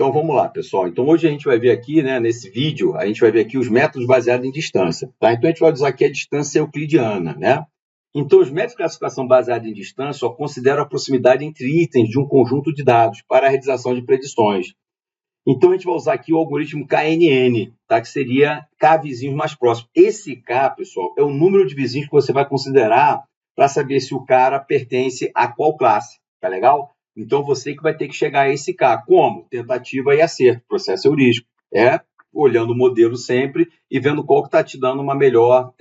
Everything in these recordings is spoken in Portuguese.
Então vamos lá, pessoal. Então hoje a gente vai ver aqui, né, nesse vídeo, a gente vai ver aqui os métodos baseados em distância, tá? Então a gente vai usar aqui a distância euclidiana, né? Então os métodos de classificação baseados em distância só consideram a proximidade entre itens de um conjunto de dados para a realização de predições. Então a gente vai usar aqui o algoritmo KNN, tá? Que seria K vizinhos mais próximos. Esse K, pessoal, é o número de vizinhos que você vai considerar para saber se o cara pertence a qual classe, tá legal? Então, você que vai ter que chegar a esse K. Como? Tentativa e acerto, processo heurístico. Olhando o modelo sempre e vendo qual que está te dando uma melhor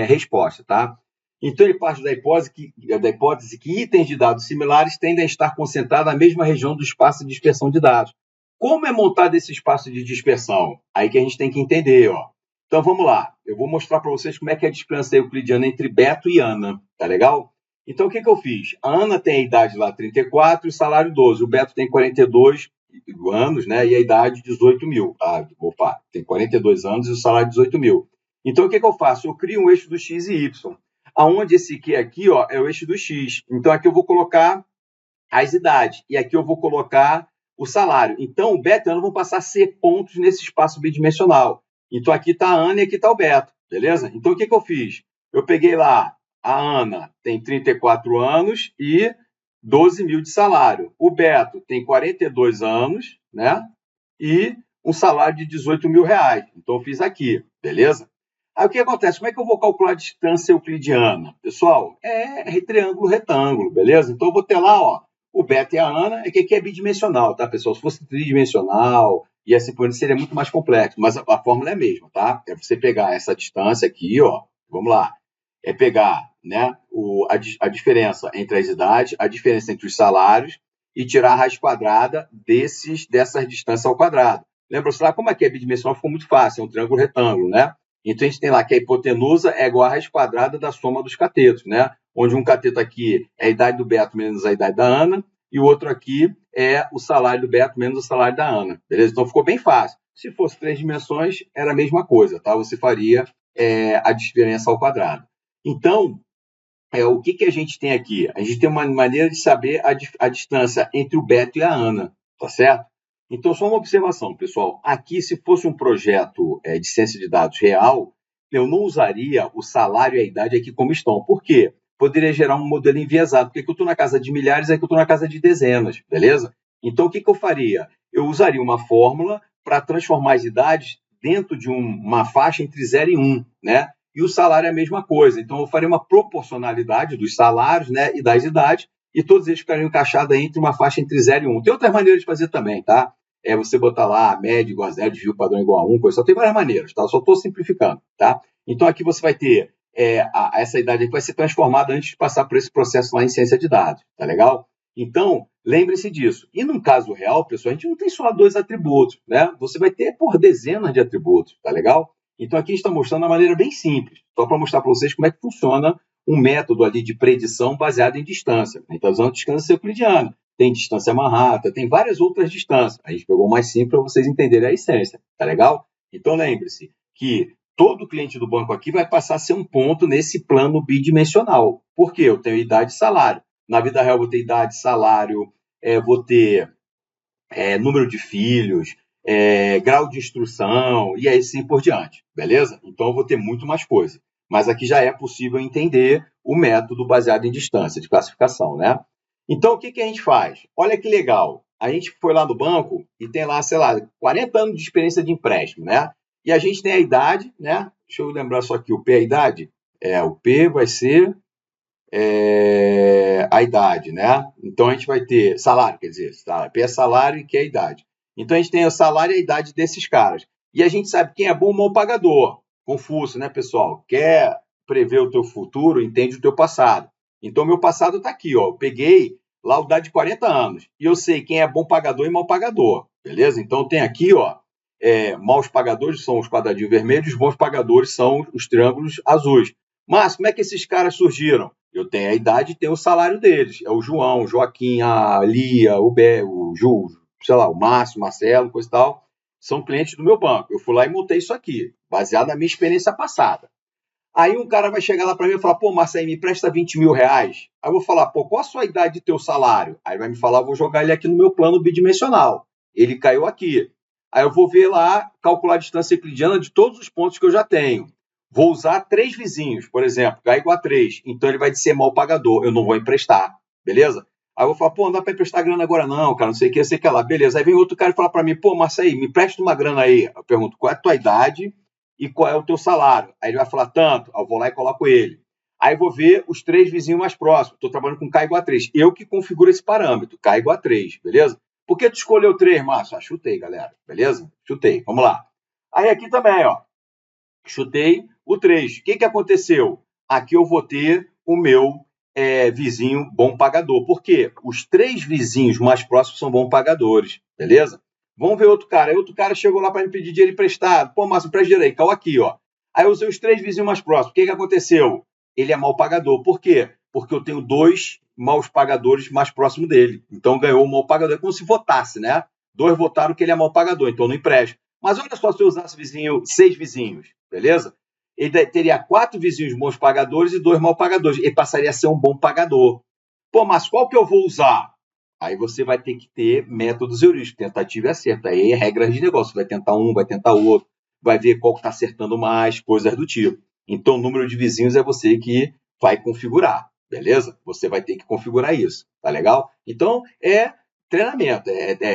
resposta, tá? Então, ele parte da hipótese que itens de dados similares tendem a estar concentrados na mesma região do espaço de dispersão de dados. Como é montado esse espaço de dispersão? Aí que a gente tem que entender, ó. Então, vamos lá. Eu vou mostrar para vocês como é que é a distância euclidiana entre Beto e Ana, tá legal? Então, o que eu fiz? A Ana tem a idade lá 34 e o salário 12. O Beto tem 42 anos, né? E a idade 18 mil. Tem 42 anos e o salário 18 mil. Então, o que eu faço? Eu crio um eixo do X e Y. Aonde esse Q aqui, ó, é o eixo do X. Então, aqui eu vou colocar as idades. E aqui eu vou colocar o salário. Então, o Beto e a Ana vão passar a ser pontos nesse espaço bidimensional. Então, aqui está a Ana e aqui está o Beto. Beleza? Então, o que eu fiz? Eu peguei lá. A Ana tem 34 anos e 12 mil de salário. O Beto tem 42 anos, né? E um salário de 18 mil reais. Então, eu fiz aqui, beleza? Aí, o que acontece? Como é que eu vou calcular a distância euclidiana? Pessoal, é triângulo, retângulo, beleza? Então, eu vou ter lá, ó, o Beto e a Ana, que aqui é bidimensional, tá, pessoal? Se fosse tridimensional e assim por diante, seria muito mais complexo, mas a fórmula é a mesma, tá? É você pegar essa distância aqui, ó, vamos lá, é pegar, né, a diferença entre as idades, a diferença entre os salários e tirar a raiz quadrada dessas distâncias ao quadrado. Lembra-se lá como é que é bidimensional? Ficou muito fácil, é um triângulo retângulo, né? Então a gente tem lá que a hipotenusa é igual à raiz quadrada da soma dos catetos, né? Onde um cateto aqui é a idade do Beto menos a idade da Ana e o outro aqui é o salário do Beto menos o salário da Ana, beleza? Então ficou bem fácil. Se fosse 3 dimensões, era a mesma coisa, tá? Você faria a diferença ao quadrado. Então, o que a gente tem aqui? A gente tem uma maneira de saber a distância entre o Beto e a Ana, tá certo? Então, só uma observação, pessoal. Aqui, se fosse um projeto de ciência de dados real, eu não usaria o salário e a idade aqui como estão. Por quê? Poderia gerar um modelo enviesado, porque aqui eu estou na casa de milhares, aqui eu estou na casa de dezenas, beleza? Então, o que eu faria? Eu usaria uma fórmula para transformar as idades dentro de uma faixa entre 0 e 1, né? E o salário é a mesma coisa. Então, eu faria uma proporcionalidade dos salários, né, e das idades, e todos eles ficariam encaixados entre uma faixa entre 0 e 1. Tem outras maneiras de fazer também, tá? Você botar lá a média igual a 0, desvio padrão igual a 1, coisa só. Tem várias maneiras, tá? Eu só estou simplificando, tá? Então, aqui você vai ter essa idade aqui vai ser transformada antes de passar por esse processo lá em ciência de dados, tá legal? Então, lembre-se disso. E num caso real, pessoal, a gente não tem só 2 atributos, né? Você vai ter por dezenas de atributos, tá legal? Então, aqui a gente está mostrando uma maneira bem simples, só para mostrar para vocês como é que funciona um método ali de predição baseado em distância. A gente está usando distância euclidiana, tem distância Manhattan, tem várias outras distâncias. A gente pegou o mais simples para vocês entenderem a essência, tá legal? Então, lembre-se que todo cliente do banco aqui vai passar a ser um ponto nesse plano bidimensional. Por quê? Eu tenho idade e salário. Na vida real, eu vou ter idade, salário, vou ter número de filhos, grau de instrução e assim por diante, beleza? Então eu vou ter muito mais coisa. Mas aqui já é possível entender o método baseado em distância de classificação, né? Então o que a gente faz? Olha que legal. A gente foi lá no banco e tem lá, sei lá, 40 anos de experiência de empréstimo, né? E a gente tem a idade, né? Deixa eu lembrar só aqui, o P é a idade? O P vai ser a idade, né? Então a gente vai ter salário, quer dizer, P é salário e Q é a idade. Então a gente tem o salário e a idade desses caras. E a gente sabe quem é bom ou mau pagador. Confúcio, né, pessoal? Quer prever o teu futuro, entende o teu passado. Então meu passado está aqui, ó. Eu peguei lá o dado de 40 anos. E eu sei quem é bom pagador e mau pagador. Beleza? Então tem aqui, ó. Maus pagadores são os quadradinhos vermelhos, os bons pagadores são os triângulos azuis. Mas como é que esses caras surgiram? Eu tenho a idade e tenho o salário deles. É o João, o Joaquim, a Lia, o Ju, sei lá, o Márcio, o Marcelo, coisa e tal. São clientes do meu banco. Eu fui lá e montei isso aqui, baseado na minha experiência passada. Aí um cara vai chegar lá para mim e falar, pô, Marcelo, me presta 20 mil reais. Aí eu vou falar, pô, qual a sua idade e teu salário? Aí vai me falar, vou jogar ele aqui no meu plano bidimensional. ele caiu aqui. Aí eu vou ver lá, calcular a distância euclidiana de todos os pontos que eu já tenho. Vou usar 3 vizinhos, por exemplo, K igual a 3. Então ele vai ser mal pagador, eu não vou emprestar, beleza? Aí eu vou falar, pô, não dá para emprestar grana agora não, cara, não sei o que, sei o que lá. Beleza, aí vem outro cara e fala para mim, pô, Marcelo, me presta uma grana aí. Eu pergunto, qual é a tua idade e qual é o teu salário? Aí ele vai falar, tanto. Aí eu vou lá e coloco ele. Aí eu vou ver os 3 vizinhos mais próximos. Estou trabalhando com K igual a 3. Eu que configuro esse parâmetro, K igual a 3, beleza? Por que tu escolheu 3, Márcio? Ah, chutei, galera, beleza? Chutei, vamos lá. Aí aqui também, ó, chutei o 3. O que aconteceu? Aqui eu vou ter o meu vizinho bom pagador. Por quê? Os 3 vizinhos mais próximos são bons pagadores, beleza? Vamos ver outro cara. Aí outro cara chegou lá para me pedir dinheiro emprestado. Pô, Márcio, empresta dinheiro aí. Caiu aqui, ó. Aí eu usei os 3 vizinhos mais próximos. O que aconteceu? Ele é mal pagador. Por quê? Porque eu tenho 2 maus pagadores mais próximos dele. Então ganhou o mal pagador. É como se votasse, né? 2 votaram que ele é mal pagador, então não empresta. Mas olha só se eu usasse 6 vizinhos, beleza? Ele teria 4 vizinhos bons pagadores e 2 mal pagadores. Ele passaria a ser um bom pagador. Pô, mas qual que eu vou usar? Aí você vai ter que ter métodos heurísticos, tentativa e acerto. Aí é regras de negócio. Vai tentar um, vai tentar o outro, vai ver qual que está acertando mais, coisas do tipo. Então, o número de vizinhos é você que vai configurar, beleza? Você vai ter que configurar isso, tá legal? Então, é treinamento,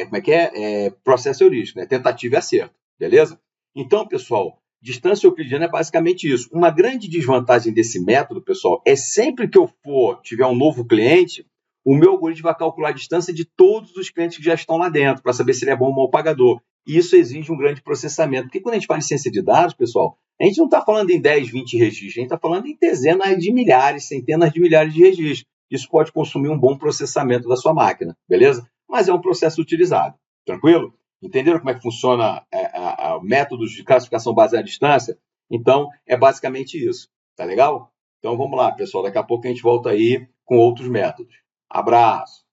como é que é? É processo heurístico, né? Tentativa e acerto, beleza? Então, pessoal, distância euclidiana é basicamente isso. Uma grande desvantagem desse método, pessoal, é sempre que eu tiver um novo cliente, o meu algoritmo vai calcular a distância de todos os clientes que já estão lá dentro, para saber se ele é bom ou mau pagador. E isso exige um grande processamento. Porque quando a gente fala em ciência de dados, pessoal, a gente não está falando em 10, 20 registros, a gente está falando em dezenas de milhares, centenas de milhares de registros. Isso pode consumir um bom processamento da sua máquina, beleza? Mas é um processo utilizado, tranquilo? Entenderam como é que funciona métodos de classificação baseada em distância? Então, é basicamente isso, tá legal? Então, vamos lá, pessoal, daqui a pouco a gente volta aí com outros métodos. Abraço!